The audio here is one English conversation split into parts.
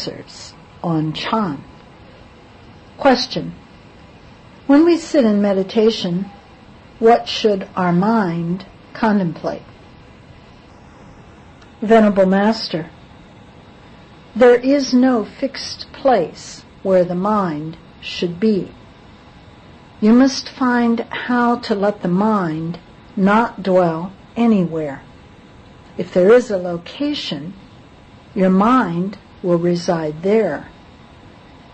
answers on Chan. Question. When we sit in meditation, what should our mind contemplate? Venerable Master, there is no fixed place where the mind should be. You must find how to let the mind not dwell anywhere. If there is a location, your mind will reside there.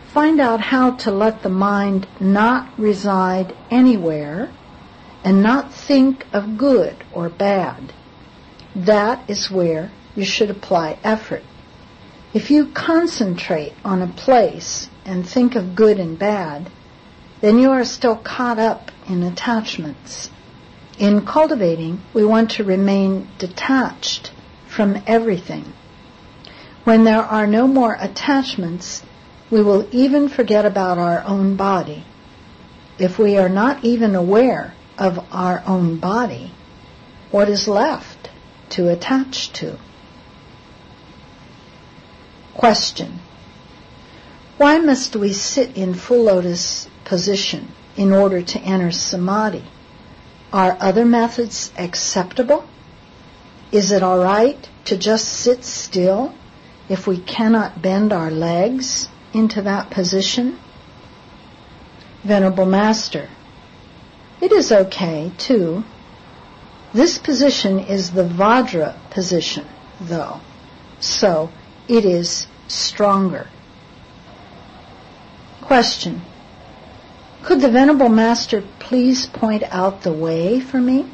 Find out how to let the mind not reside anywhere and not think of good or bad. That is where you should apply effort. If you concentrate on a place and think of good and bad, then you are still caught up in attachments. In cultivating, we want to remain detached from everything. When there are no more attachments, we will even forget about our own body. If we are not even aware of our own body, what is left to attach to? Question. Why must we sit in full lotus position in order to enter samadhi? Are other methods acceptable? Is it all right to just sit still if we cannot bend our legs into that position? Venerable Master, it is okay too. This position is the Vajra position, though, so it is stronger. Question. Could the Venerable Master please point out the way for me?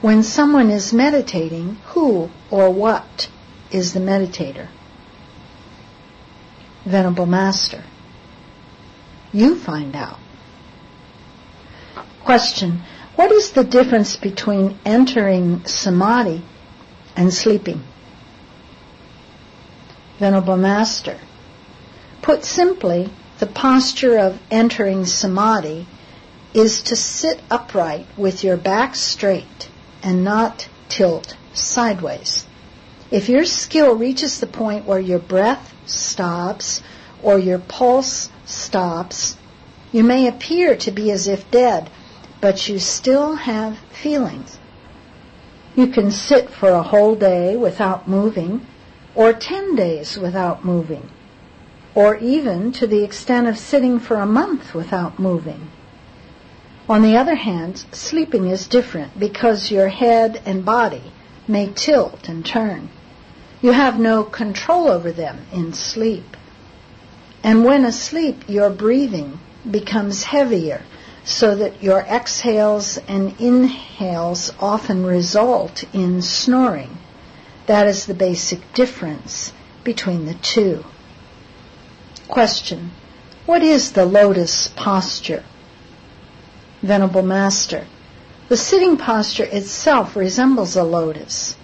When someone is meditating, who or what is the meditator? Venerable Master, you find out. Question. What is the difference between entering samadhi and sleeping? Venerable Master, put simply, the posture of entering samadhi is to sit upright with your back straight and not tilt sideways. If your skill reaches the point where your breath stops or your pulse stops, you may appear to be as if dead, but you still have feelings. You can sit for a whole day without moving, or 10 days without moving, or even to the extent of sitting for a month without moving. On the other hand, sleeping is different because your head and body may tilt and turn. You have no control over them in sleep. And when asleep, your breathing becomes heavier, so that your exhales and inhales often result in snoring. That is the basic difference between the two. Question. What is the lotus posture? Venerable Master, the sitting posture itself resembles a lotus.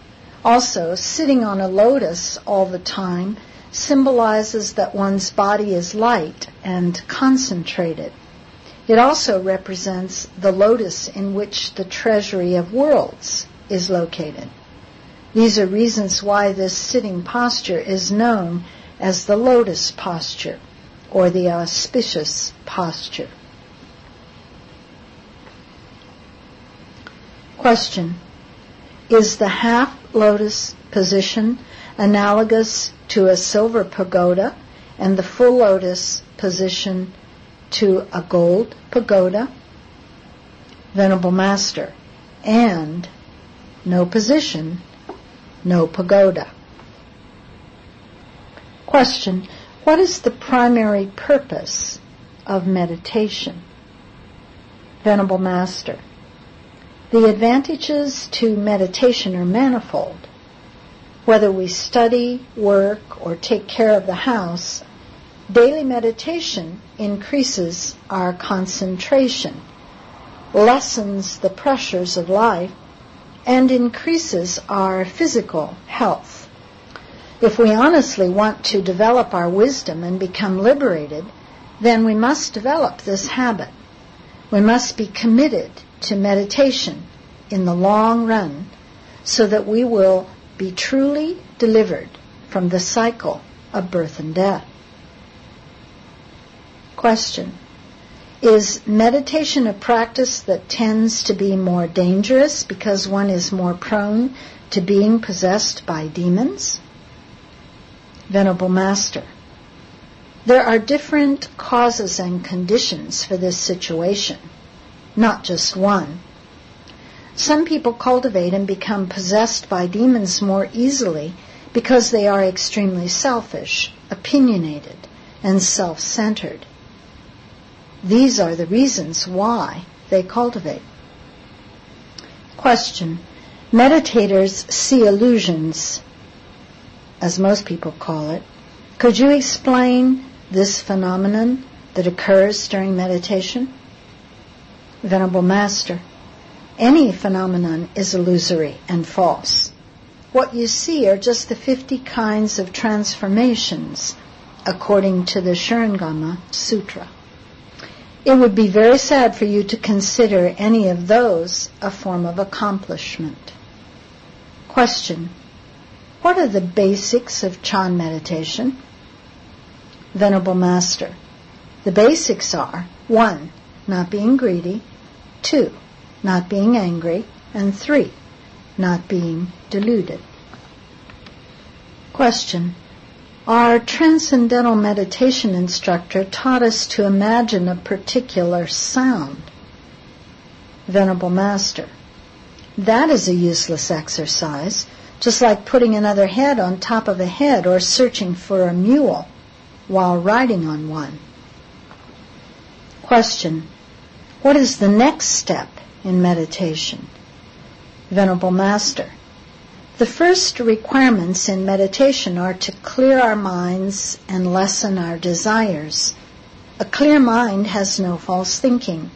Also, sitting on a lotus all the time symbolizes that one's body is light and concentrated. It also represents the lotus in which the treasury of worlds is located. These are reasons why this sitting posture is known as the lotus posture or the auspicious posture. Question. Is the half lotus position analogous to a silver pagoda and the full lotus position to a gold pagoda? Venerable Master, and no position, no pagoda. Question. What is the primary purpose of meditation? Venerable Master, the advantages to meditation are manifold. Whether we study, work, or take care of the house, daily meditation increases our concentration, lessens the pressures of life, and increases our physical health. If we honestly want to develop our wisdom and become liberated, then we must develop this habit. We must be committed to meditation in the long run so that we will be truly delivered from the cycle of birth and death. Question: is meditation a practice that tends to be more dangerous because one is more prone to being possessed by demons? Venerable Master: there are different causes and conditions for this situation, not just one. Some people cultivate and become possessed by demons more easily because they are extremely selfish, opinionated, and self-centered. These are the reasons why they cultivate. Question: meditators see illusions, as most people call it. Could you explain this phenomenon that occurs during meditation? Venerable Master: any phenomenon is illusory and false. What you see are just the 50 kinds of transformations, according to the Shurangama Sutra. It would be very sad for you to consider any of those a form of accomplishment. Question: what are the basics of Chan meditation? Venerable Master: the basics are 1. Not being greedy, 2. Not being angry, and 3. Not being deluded. Question: our transcendental meditation instructor taught us to imagine a particular sound. Venerable Master: that is a useless exercise, just like putting another head on top of a head or searching for a mule while riding on one. Question: what is the next step in meditation? Venerable Master: the first requirements in meditation are to clear our minds and lessen our desires. A clear mind has no false thinking.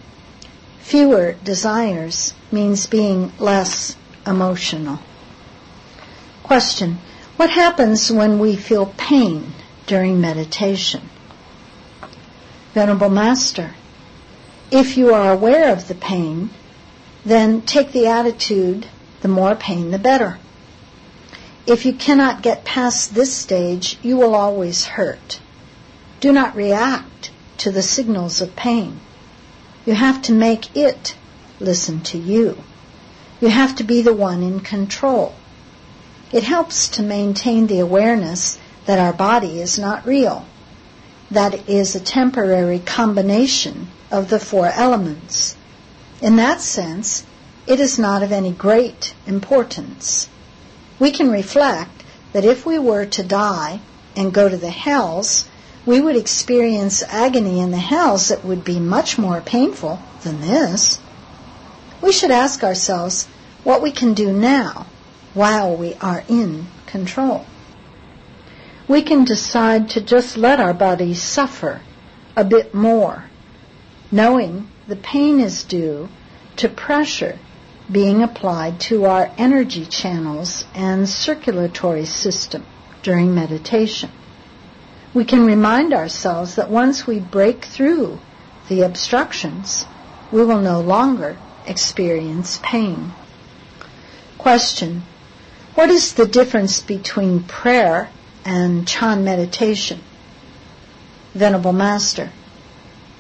Fewer desires means being less emotional. Question: what happens when we feel pain during meditation? Venerable Master: if you are aware of the pain, then take the attitude, the more pain the better. If you cannot get past this stage, you will always hurt. Do not react to the signals of pain. You have to make it listen to you. You have to be the one in control. It helps to maintain the awareness that our body is not real. That is a temporary combination of the 4 elements. In that sense, it is not of any great importance. We can reflect that if we were to die and go to the hells, we would experience agony in the hells that would be much more painful than this. We should ask ourselves what we can do now while we are in control. We can decide to just let our bodies suffer a bit more, knowing the pain is due to pressure being applied to our energy channels and circulatory system during meditation. We can remind ourselves that once we break through the obstructions, we will no longer experience pain. Question: what is the difference between prayer and Chan meditation? Venerable Master: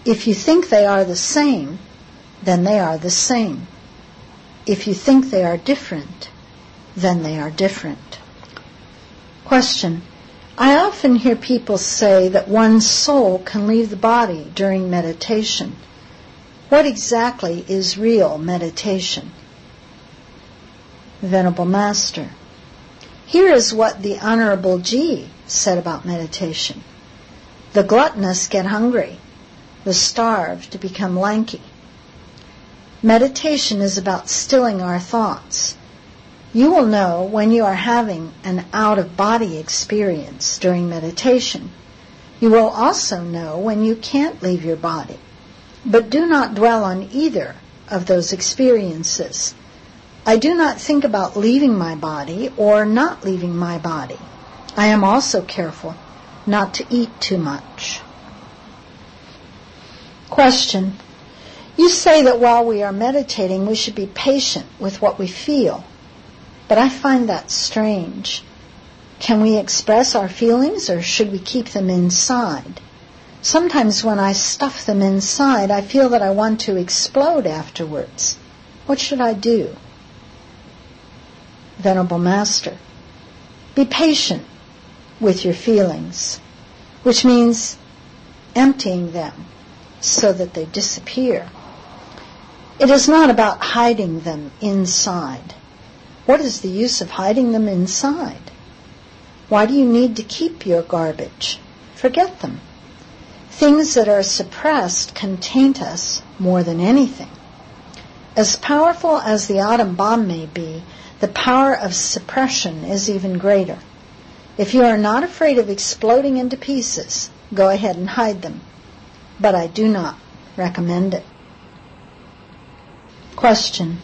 if you think they are the same, then they are the same. If you think they are different, then they are different. Question: I often hear people say that one's soul can leave the body during meditation. What exactly is real meditation? Venerable Master: here is what the Honorable Ji said about meditation. The gluttonous get hungry, the starved become lanky. Meditation is about stilling our thoughts. You will know when you are having an out-of-body experience during meditation. You will also know when you can't leave your body. But do not dwell on either of those experiences. I do not think about leaving my body or not leaving my body. I am also careful not to eat too much. Question: you say that while we are meditating, we should be patient with what we feel. But I find that strange. Can we express our feelings, or should we keep them inside? Sometimes when I stuff them inside, I feel that I want to explode afterwards. What should I do? Venerable Master, be patient with your feelings, which means emptying them so that they disappear. It is not about hiding them inside. What is the use of hiding them inside? Why do you need to keep your garbage? Forget them. Things that are suppressed can taint us more than anything. As powerful as the atom bomb may be, the power of suppression is even greater. If you are not afraid of exploding into pieces, go ahead and hide them. But I do not recommend it. Question.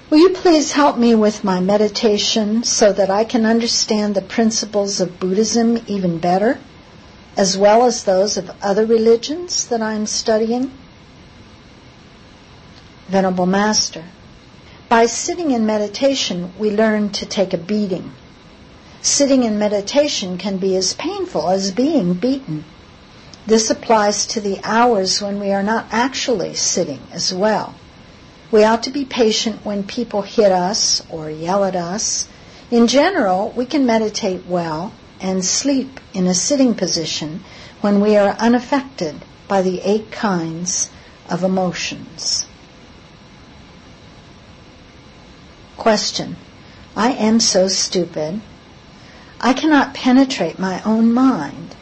Will you please help me with my meditation so that I can understand the principles of Buddhism even better, as well as those of other religions that I am studying? Venerable Master, by sitting in meditation, we learn to take a beating. Sitting in meditation can be as painful as being beaten. This applies to the hours when we are not actually sitting as well. We ought to be patient when people hit us or yell at us. In general, we can meditate well and sleep in a sitting position when we are unaffected by the 8 kinds of emotions. Question. I am so stupid. I cannot penetrate my own mind.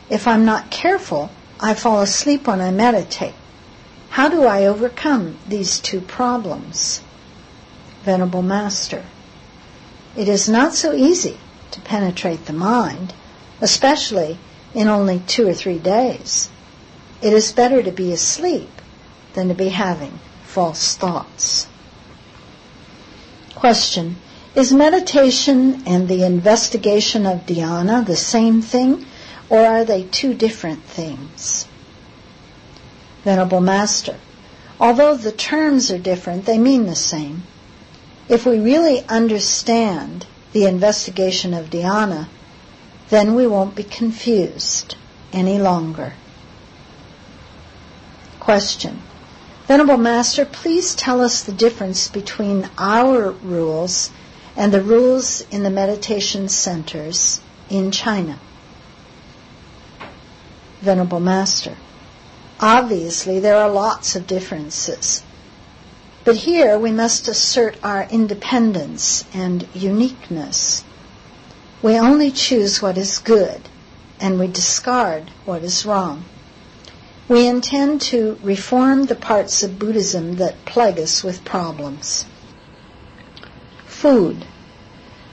If I'm not careful, I fall asleep when I meditate. How do I overcome these 2 problems? Venerable Master, it is not so easy to penetrate the mind, especially in only 2 or 3 days. It is better to be asleep than to be having false thoughts. Question. Is meditation and the investigation of dhyana the same thing, or are they 2 different things? Venerable Master, although the terms are different, they mean the same. If we really understand the investigation of dhyana, then we won't be confused any longer. Question. Venerable Master, please tell us the difference between our rules and the rules in the meditation centers in China. Venerable Master, obviously there are lots of differences, but here we must assert our independence and uniqueness. We only choose what is good, and we discard what is wrong. We intend to reform the parts of Buddhism that plague us with problems. Food.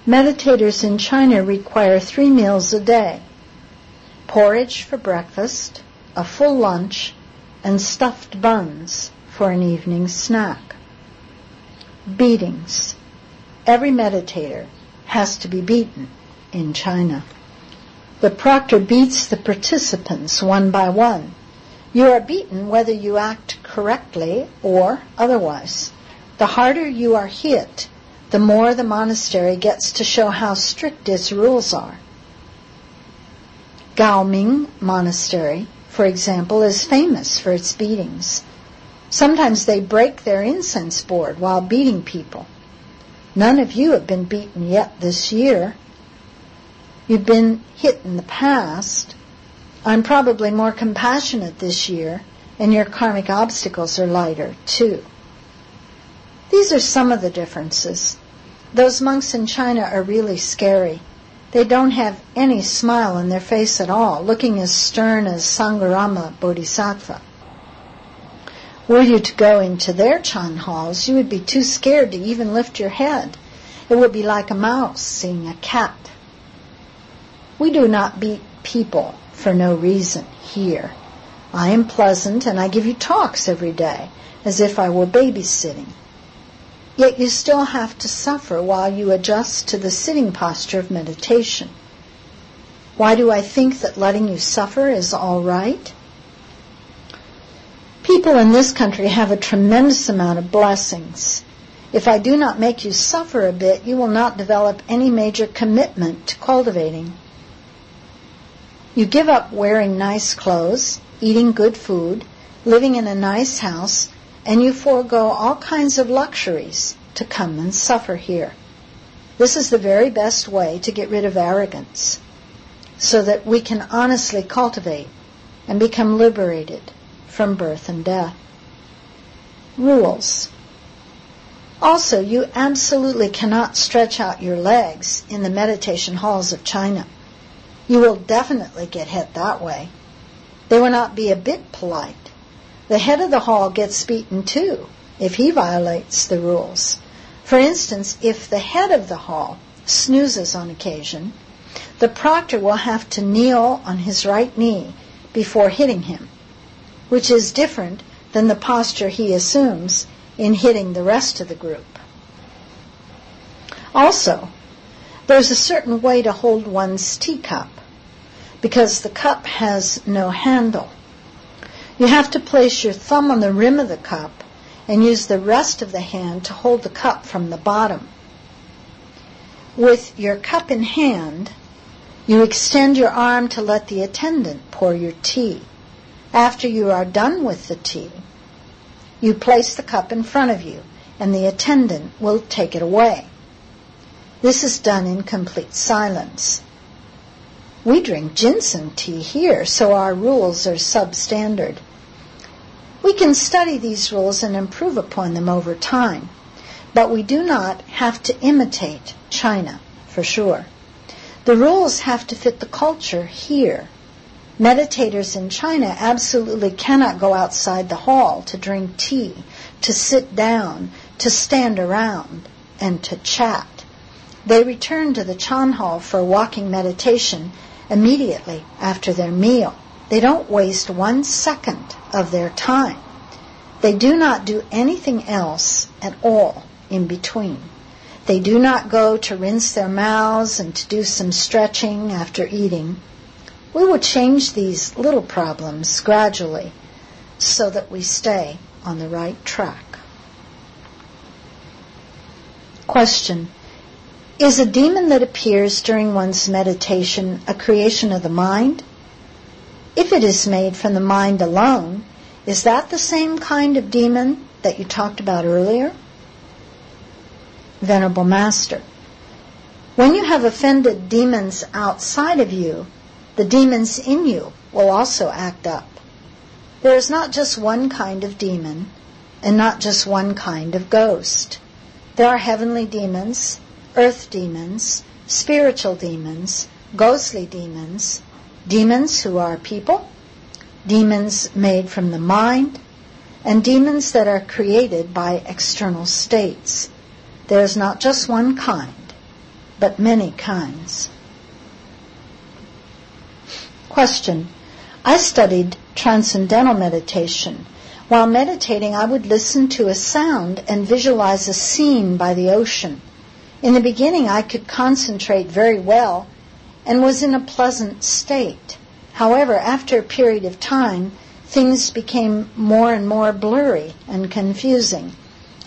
Meditators in China require 3 meals a day: porridge for breakfast, a full lunch, and stuffed buns for an evening snack. Beatings. Every meditator has to be beaten in China. The proctor beats the participants one by one. You are beaten whether you act correctly or otherwise. The harder you are hit, the more the monastery gets to show how strict its rules are. Gaoming Monastery, for example, is famous for its beatings. Sometimes they break their incense board while beating people. None of you have been beaten yet this year. You've been hit in the past. I'm probably more compassionate this year, and your karmic obstacles are lighter, too. These are some of the differences. Those monks in China are really scary. They don't have any smile on their face at all, looking as stern as Sangharama Bodhisattva. Were you to go into their Chan halls, you would be too scared to even lift your head. It would be like a mouse seeing a cat. We do not beat people for no reason here. I am pleasant, and I give you talks every day, as if I were babysitting. Yet you still have to suffer while you adjust to the sitting posture of meditation. Why do I think that letting you suffer is all right? People in this country have a tremendous amount of blessings. If I do not make you suffer a bit, you will not develop any major commitment to cultivating. You give up wearing nice clothes, eating good food, living in a nice house, and you forego all kinds of luxuries to come and suffer here. This is the very best way to get rid of arrogance, so that we can honestly cultivate and become liberated from birth and death. Rules. Also, you absolutely cannot stretch out your legs in the meditation halls of China. You will definitely get hit that way. They will not be a bit polite. The head of the hall gets beaten too if he violates the rules. For instance, if the head of the hall snoozes on occasion, the proctor will have to kneel on his right knee before hitting him, which is different than the posture he assumes in hitting the rest of the group. Also, there's a certain way to hold one's teacup, because the cup has no handle. You have to place your thumb on the rim of the cup and use the rest of the hand to hold the cup from the bottom. With your cup in hand, you extend your arm to let the attendant pour your tea. After you are done with the tea, you place the cup in front of you, and the attendant will take it away. This is done in complete silence. We drink ginseng tea here, so our rules are substandard. We can study these rules and improve upon them over time, but we do not have to imitate China, for sure. The rules have to fit the culture here. Meditators in China absolutely cannot go outside the hall to drink tea, to sit down, to stand around, and to chat. They return to the Chan hall for walking meditation immediately after their meal. They don't waste 1 second of their time. They do not do anything else at all in between. They do not go to rinse their mouths and to do some stretching after eating. We will change these little problems gradually so that we stay on the right track. Question. Is a demon that appears during one's meditation a creation of the mind? If it is made from the mind alone, is that the same kind of demon that you talked about earlier? Venerable Master, when you have offended demons outside of you, the demons in you will also act up. There is not just one kind of demon and not just one kind of ghost. There are heavenly demons, earth demons, spiritual demons, ghostly demons, demons who are people, demons made from the mind, and demons that are created by external states. There is not just one kind, but many kinds. Question. I studied transcendental meditation. While meditating, I would listen to a sound and visualize a scene by the ocean. In the beginning, I could concentrate very well and was in a pleasant state. However, after a period of time, things became more and more blurry and confusing.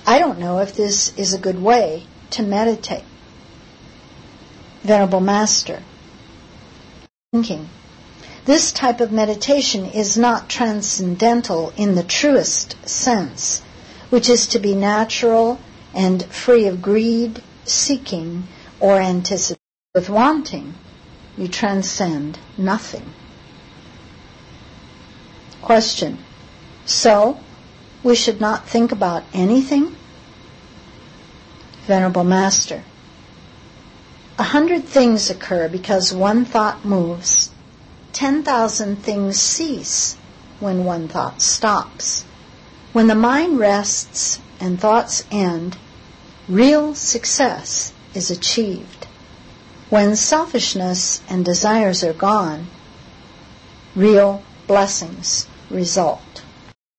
I don't know if this is a good way to meditate. Venerable Master, thinking. This type of meditation is not transcendental in the truest sense, which is to be natural and free of greed, seeking, or anticipation. With wanting, you transcend nothing. Question. So, we should not think about anything? Venerable Master, 100 things occur because one thought moves. 10,000 things cease when one thought stops. When the mind rests and thoughts end, real success is achieved. When selfishness and desires are gone, real blessings result.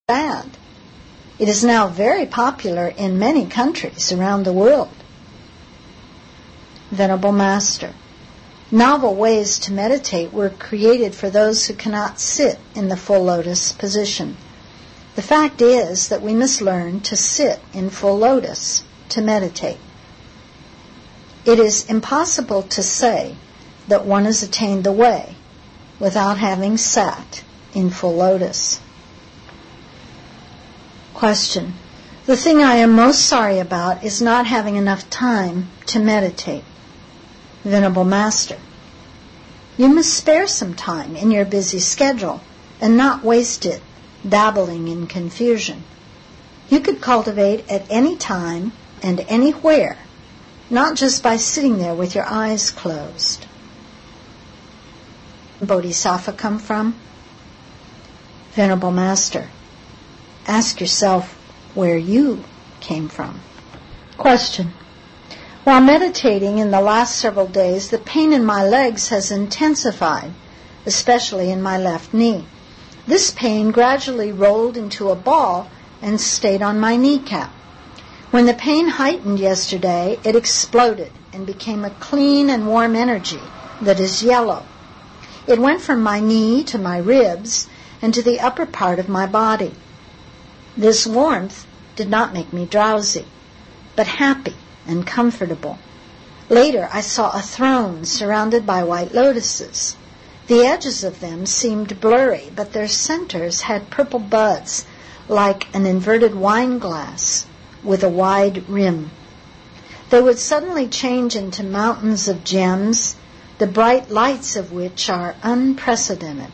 Bad. It is now very popular in many countries around the world. Venerable Master, novel ways to meditate were created for those who cannot sit in the full lotus position. The fact is that we must learn to sit in full lotus to meditate. It is impossible to say that one has attained the way without having sat in full lotus. Question. The thing I am most sorry about is not having enough time to meditate. Venerable Master, you must spare some time in your busy schedule and not waste it dabbling in confusion. You could cultivate at any time and anywhere, not just by sitting there with your eyes closed. Bodhisattva come from? Venerable Master, ask yourself where you came from. Question. While meditating in the last several days, the pain in my legs has intensified, especially in my left knee. This pain gradually rolled into a ball and stayed on my kneecap. When the pain heightened yesterday, it exploded and became a clean and warm energy that is yellow. It went from my knee to my ribs and to the upper part of my body. This warmth did not make me drowsy, but happy and comfortable. Later, I saw a throne surrounded by white lotuses. The edges of them seemed blurry, but their centers had purple buds like an inverted wine glass with a wide rim. They would suddenly change into mountains of gems, the bright lights of which are unprecedented.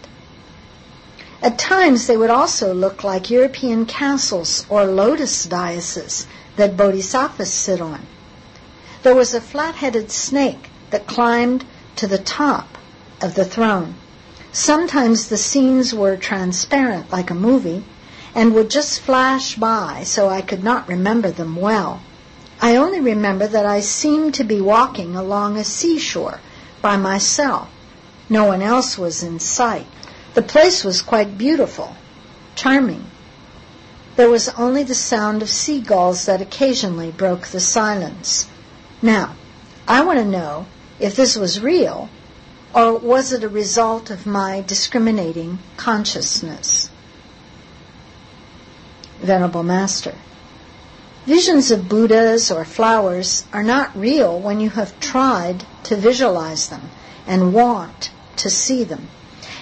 At times they would also look like European castles or lotus daises that bodhisattvas sit on. There was a flat-headed snake that climbed to the top of the throne. Sometimes the scenes were transparent like a movie and would just flash by, so I could not remember them well. I only remember that I seemed to be walking along a seashore by myself. No one else was in sight. The place was quite beautiful, charming. There was only the sound of seagulls that occasionally broke the silence. Now, I want to know if this was real, or was it a result of my discriminating consciousness? Venerable Master, visions of Buddhas or flowers are not real when you have tried to visualize them and want to see them.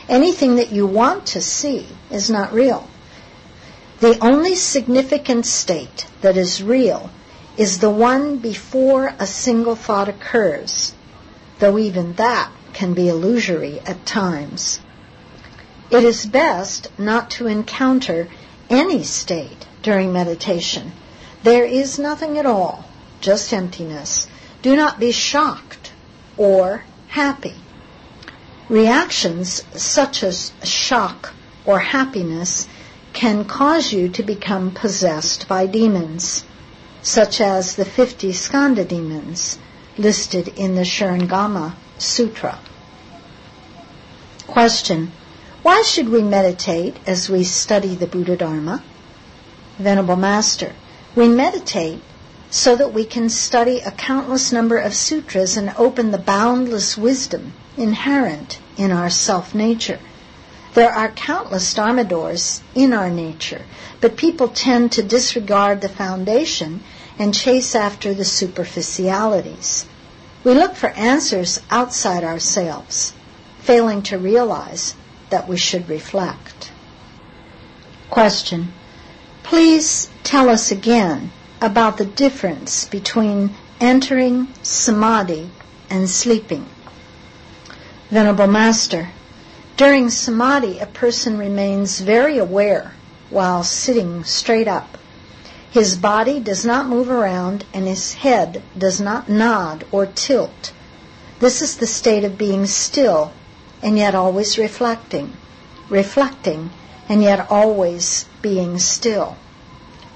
Anything that you want to see is not real. The only significant state that is real is the one before a single thought occurs, though even that can be illusory at times. It is best not to encounter any state during meditation. There is nothing at all, just emptiness. Do not be shocked or happy. Reactions such as shock or happiness can cause you to become possessed by demons, such as the 50 skanda demons listed in the Sharanagama Sutra. Question. Why should we meditate as we study the Buddha Dharma? Venerable Master, we meditate so that we can study a countless number of sutras and open the boundless wisdom inherent in our self-nature. There are countless Dharma doors in our nature, but people tend to disregard the foundation and chase after the superficialities. We look for answers outside ourselves, failing to realize that we should reflect. Question. Please tell us again about the difference between entering samadhi and sleeping. Venerable Master, during samadhi a person remains very aware while sitting straight up. His body does not move around and his head does not nod or tilt. This is the state of being still and yet always reflecting and yet always being still.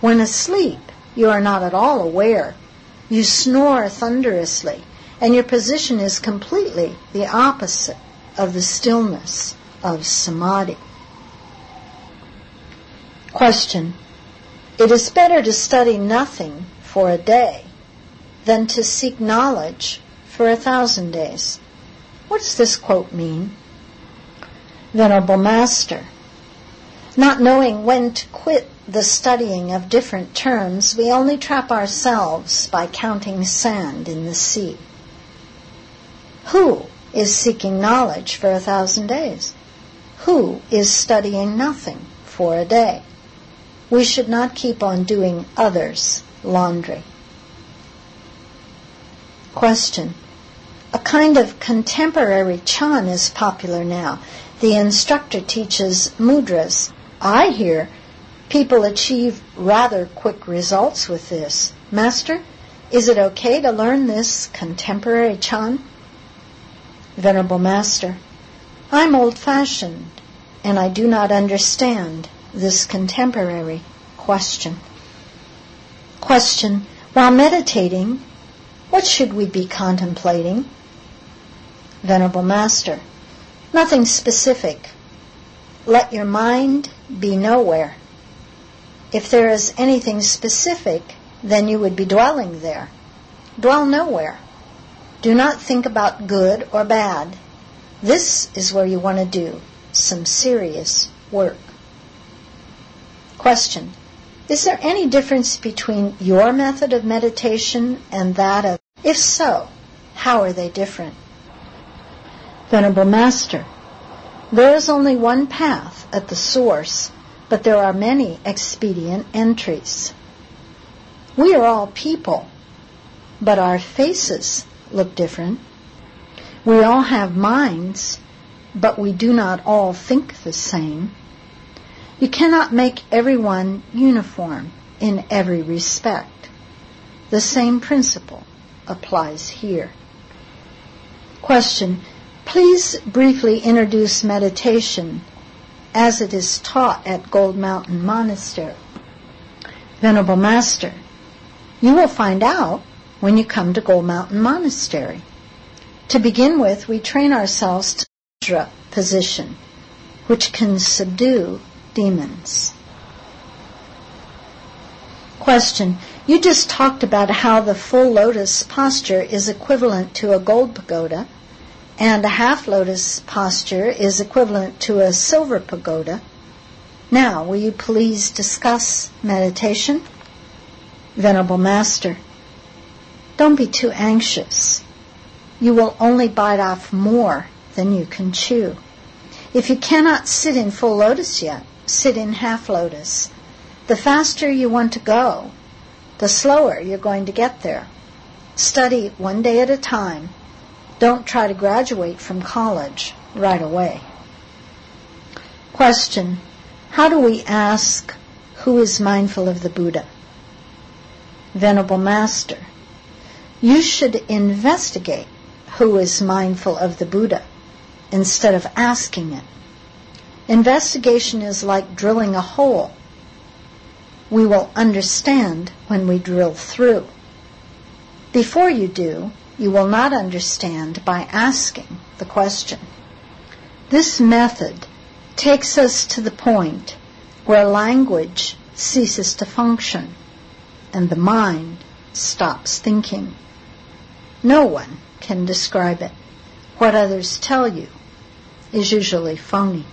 When asleep, you are not at all aware. You snore thunderously, and your position is completely the opposite of the stillness of samadhi. Question. It is better to study nothing for a day than to seek knowledge for 1,000 days. What does this quote mean? Venerable Master, not knowing when to quit the studying of different terms, we only trap ourselves by counting sand in the sea. Who is seeking knowledge for 1,000 days? Who is studying nothing for a day? We should not keep on doing others' laundry. Question. A kind of contemporary Chan is popular now. The instructor teaches mudras. I hear people achieve rather quick results with this. Master, is it okay to learn this contemporary Chan? Venerable Master, I'm old-fashioned, and I do not understand this contemporary question. Question. While meditating, what should we be contemplating? Venerable Master, nothing specific. Let your mind be nowhere. If there is anything specific, then you would be dwelling there. Dwell nowhere. Do not think about good or bad. This is where you want to do some serious work. Question. Is there any difference between your method of meditation and that of... If so, how are they different? Venerable Master, there is only one path at the source, but there are many expedient entries. We are all people, but our faces look different. We all have minds, but we do not all think the same. You cannot make everyone uniform in every respect. The same principle applies here. Question. Please briefly introduce meditation as it is taught at Gold Mountain Monastery. Venerable Master, you will find out when you come to Gold Mountain Monastery. To begin with, we train ourselves to mudra position, which can subdue demons. Question. You just talked about how the full lotus posture is equivalent to a gold pagoda, and a half lotus posture is equivalent to a silver pagoda. Now, will you please discuss meditation? Venerable Master, don't be too anxious. You will only bite off more than you can chew. If you cannot sit in full lotus yet, sit in half lotus. The faster you want to go, the slower you're going to get there. Study one day at a time. Don't try to graduate from college right away. Question. How do we ask who is mindful of the Buddha? Venerable Master, you should investigate who is mindful of the Buddha instead of asking it. Investigation is like drilling a hole. We will understand when we drill through. Before you do, you will not understand by asking the question. This method takes us to the point where language ceases to function and the mind stops thinking. No one can describe it. What others tell you is usually phony.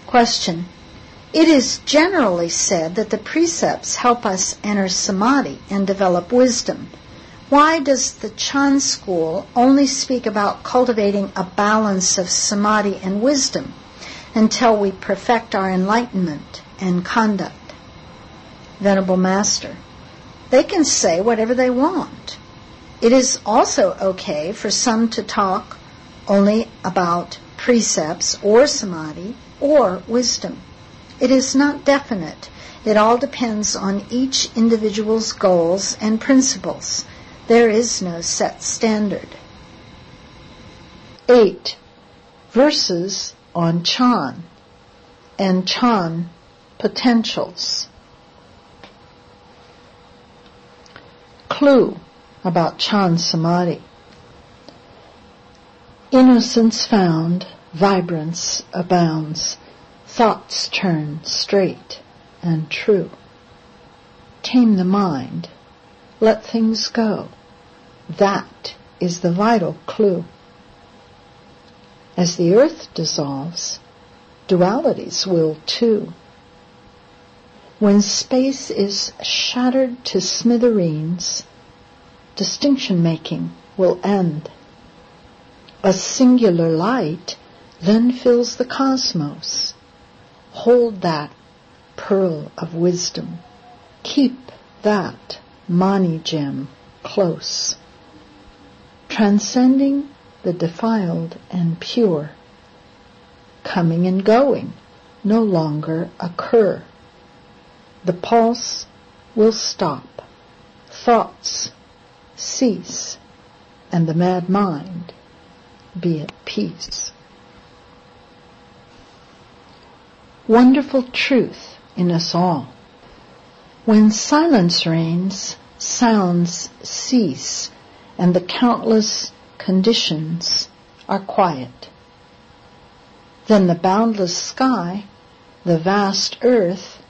Question. It is generally said that the precepts help us enter samadhi and develop wisdom. Why does the Chan school only speak about cultivating a balance of samadhi and wisdom until we perfect our enlightenment and conduct? Venerable Master, they can say whatever they want. It is also okay for some to talk only about precepts or samadhi or wisdom. It is not definite. It all depends on each individual's goals and principles. There is no set standard. 8. Verses on Chan and Chan potentials. Clue about Chan Samadhi. Innocence found, vibrance abounds, thoughts turn straight and true. Tame the mind, let things go. That is the vital clue. As the earth dissolves, dualities will too. When space is shattered to smithereens, distinction-making will end. A singular light then fills the cosmos. Hold that pearl of wisdom. Keep that Mani gem close. Transcending the defiled and pure, coming and going no longer occur. The pulse will stop, thoughts cease, and the mad mind be at peace. Wonderful truth in us all. When silence reigns, sounds cease, and the countless conditions are quiet. Then the boundless sky, the vast earth,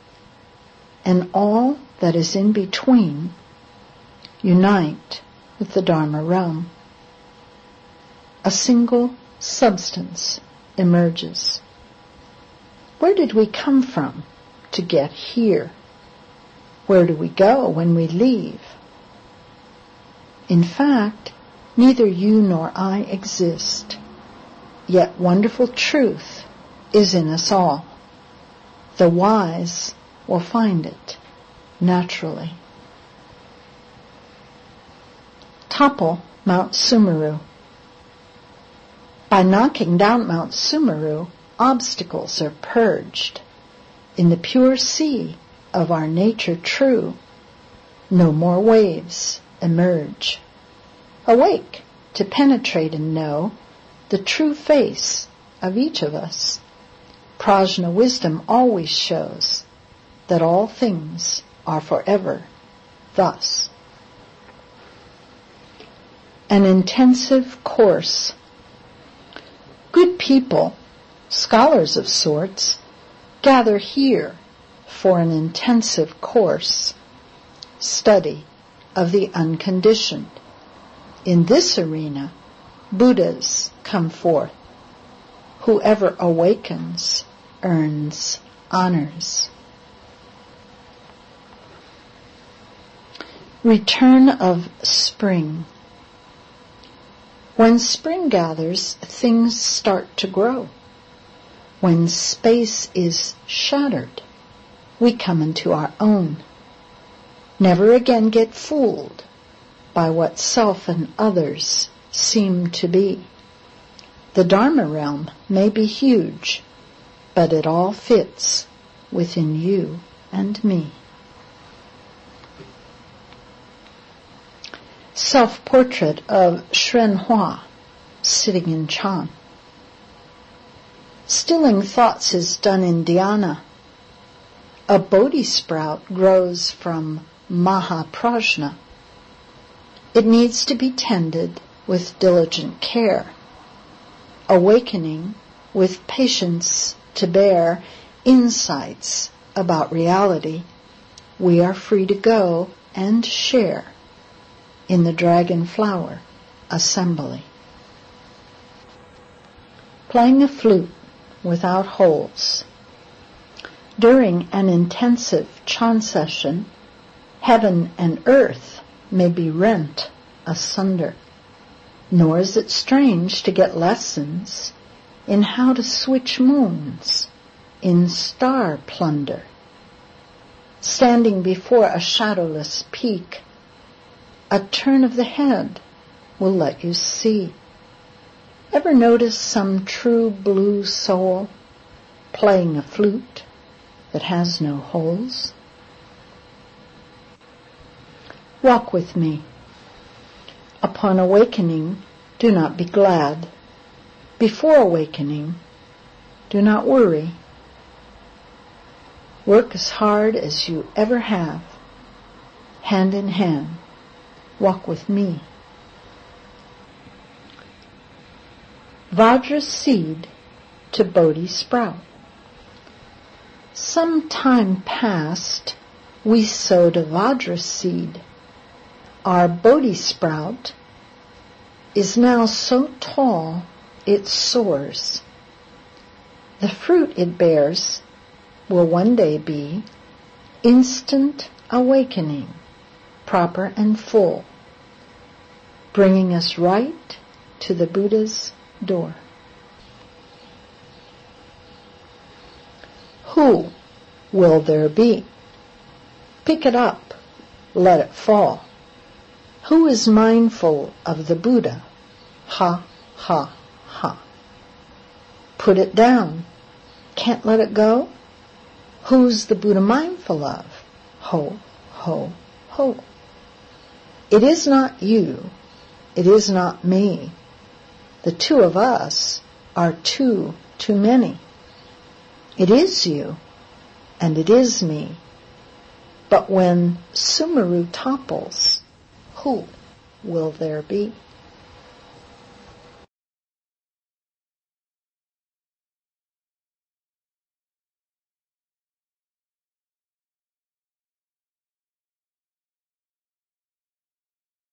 and all that is in between unite with the Dharma realm. A single substance emerges. Where did we come from to get here? Where do we go when we leave? In fact, neither you nor I exist, yet wonderful truth is in us all. The wise will find it naturally. Topple Mount Sumeru. By knocking down Mount Sumeru, obstacles are purged. In the pure sea of our nature true, no more waves emerge. Awake to penetrate and know the true face of each of us. Prajna wisdom always shows that all things are forever thus. An intensive course. Good people, scholars of sorts, gather here for an intensive course, study of the unconditioned. In this arena, Buddhas come forth. Whoever awakens earns honors. Return of spring. When spring gathers, things start to grow. When space is shattered, we come into our own. Never again get fooled by what self and others seem to be. The Dharma realm may be huge, but it all fits within you and me. Self-portrait of Shren Hua, sitting in Chan. Stilling thoughts is done in dhyana. A bodhi sprout grows from Mahaprajna. It needs to be tended with diligent care. Awakening with patience to bear insights about reality, we are free to go and share in the Dragon Flower Assembly. Playing a flute without holes. During an intensive Chan session, heaven and earth may be rent asunder. Nor is it strange to get lessons in how to switch moons in star plunder. Standing before a shadowless peak, a turn of the head will let you see. Ever notice some true blue soul playing a flute that has no holes? Walk with me. Upon awakening, do not be glad. Before awakening, do not worry. Work as hard as you ever have. Hand in hand, walk with me. Vajra seed to Bodhi sprout. Some time past, we sowed a Vajra seed. Our Bodhi sprout is now so tall it soars. The fruit it bears will one day be instant awakening, proper and full, bringing us right to the Buddha's door. Who will there be? Pick it up, let it fall. Who is mindful of the Buddha? Ha, ha, ha. Put it down. Can't let it go? Who's the Buddha mindful of? Ho, ho, ho. It is not you. It is not me. The two of us are too many. It is you, and it is me. But when Sumeru topples, who will there be?